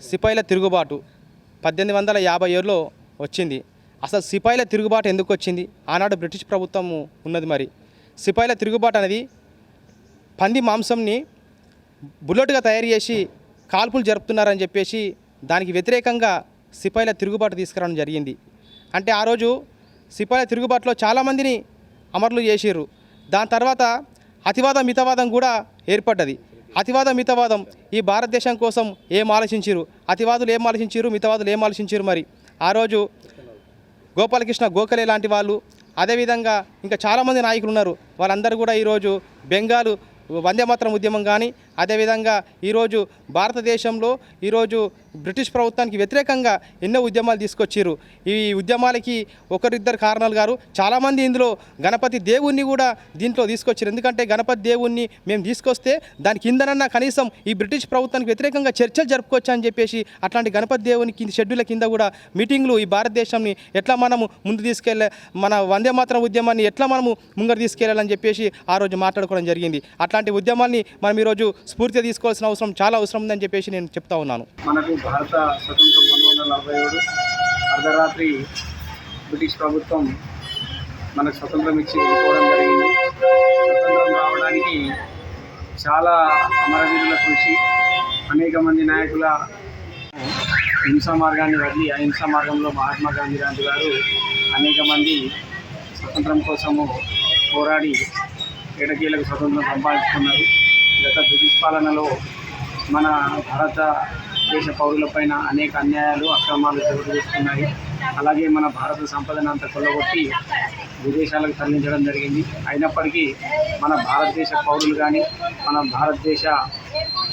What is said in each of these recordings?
సిపాయిల తిరుగుబాటు 1857లో వచ్చింది. అసలు సిపాయిల తిరుగుబాటు ఎందుకు వచ్చింది? ఆనాడు బ్రిటిష్ ప్రభుత్వం ఉన్నది. మరి సిపాయిల తిరుగుబాటు అనేది పంది మాంసంని బుల్లెట్గా తయారు చేసి కాల్పులు జరుపుతున్నారని చెప్పేసి దానికి వ్యతిరేకంగా సిపాయిల తిరుగుబాటు తీసుకురావడం జరిగింది. అంటే ఆ రోజు సిపాయిల తిరుగుబాటులో చాలామందిని అమరులు చేసిర్రు. దాని తర్వాత అతివాద మితవాదం కూడా ఏర్పడ్డది. అతివాద మితవాదం ఈ భారతదేశం కోసం ఏం ఆలోచించారు? అతివాదులు ఏం ఆలోచించారు? మితవాదులు ఏం ఆలోచించారు? మరి ఆ రోజు గోపాలకృష్ణ గోఖలే లాంటి వాళ్ళు, అదేవిధంగా ఇంకా చాలామంది నాయకులు ఉన్నారు. వాళ్ళందరూ కూడా ఈరోజు బెంగాలు వందేమాతరం ఉద్యమం కానీ, అదేవిధంగా ఈరోజు భారతదేశంలో ఈరోజు బ్రిటిష్ ప్రభుత్వానికి వ్యతిరేకంగా ఎన్నో ఉద్యమాలు తీసుకొచ్చారు. ఈ ఉద్యమాలకి ఒకరిద్దరు కారణాలు గారు, చాలామంది ఇందులో గణపతి దేవుణ్ణి కూడా దీంట్లో తీసుకొచ్చారు. ఎందుకంటే గణపతి దేవుణ్ణి మేము తీసుకొస్తే దాని కిందనన్నా కనీసం ఈ బ్రిటిష్ ప్రభుత్వానికి వ్యతిరేకంగా చర్చలు జరుపుకోవచ్చు అని చెప్పేసి అట్లాంటి గణపతి దేవుని కింద షెడ్యూల కింద కూడా మీటింగ్లు ఈ భారతదేశాన్ని ఎట్లా మనము ముందు తీసుకెళ్ళే, మన వందేమాతరం ఉద్యమాన్ని ఎట్లా మనము ముంగరు తీసుకెళ్ళాలని చెప్పేసి ఆ రోజు మాట్లాడుకోవడం జరిగింది. అట్లాంటి ఉద్యమాన్ని మనం ఈరోజు స్ఫూర్తిగా తీసుకోవాల్సిన అవసరం చాలా అవసరం ఉందని చెప్పేసి నేను చెప్తా ఉన్నాను. మనకు భారత స్వతంత్రం 1947 అర్ధరాత్రి బ్రిటిష్ ప్రభుత్వం మనకు స్వతంత్రం ఇచ్చి వెళ్ళిపోవడం జరిగింది. స్వతంత్రం రావడానికి చాలా అమరవీరుల కృషి, అనేక మంది నాయకుల హింసా మార్గాన్ని వదిలి అహింసా మార్గంలో మహాత్మా గాంధీ గాంధీ గారు అనేక మంది స్వతంత్రం కోసము పోరాడి ఎడకీలకు స్వతంత్రం సంపాదించుకున్నారు. గత బ్రిటిష్ పాలనలో మన భారతదేశ పౌరులపైన అనేక అన్యాయాలు, అక్రమాలు చోటు చేసుకున్నాయి. అలాగే మన భారత సంపదను అంతా కొల్లగొట్టి విదేశాలకు తరలించడం జరిగింది. అయినప్పటికీ మన భారతదేశ పౌరులు కానీ, మన భారతదేశ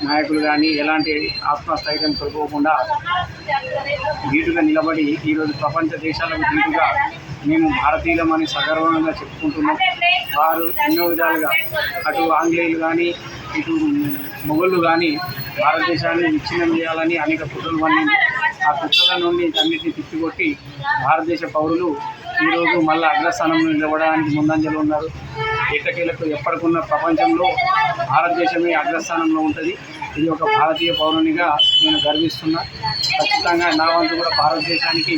నాయకులు కానీ ఎలాంటి ఆత్మస్థైర్యం కోల్పోకుండా ధీటుగా నిలబడి ఈరోజు ప్రపంచ దేశాలకు ధీటుగా మేము భారతీయులమని సగర్వంగా చెప్పుకుంటున్నాం. వారు ఎన్నో విధాలుగా అటు ఆంగ్లేయులు కానీ, ఇటు మొఘళ్ళు కానీ భారతదేశాన్ని విచ్ఛిన్నం చేయాలని అనేక కుట్రలు పన్నింది. ఆ కుట్రల నుండి అన్నింటినీ తిప్పికొట్టి భారతదేశ పౌరులు ఈరోజు మళ్ళీ అగ్రస్థానంలో నిలబడడానికి ముందంజలో ఉన్నారు. ఎట్టకేలకు ఎప్పటికున్న ప్రపంచంలో భారతదేశమే అగ్రస్థానంలో ఉంటుంది. ఇది ఒక భారతీయ పౌరునిగా నేను గర్విస్తున్నా. ఖచ్చితంగా నా వంతు కూడా భారతదేశానికి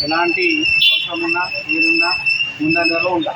ఎలాంటి అవసరం ఉన్నా ఏదున్నా ముందంజలో ఉంటా.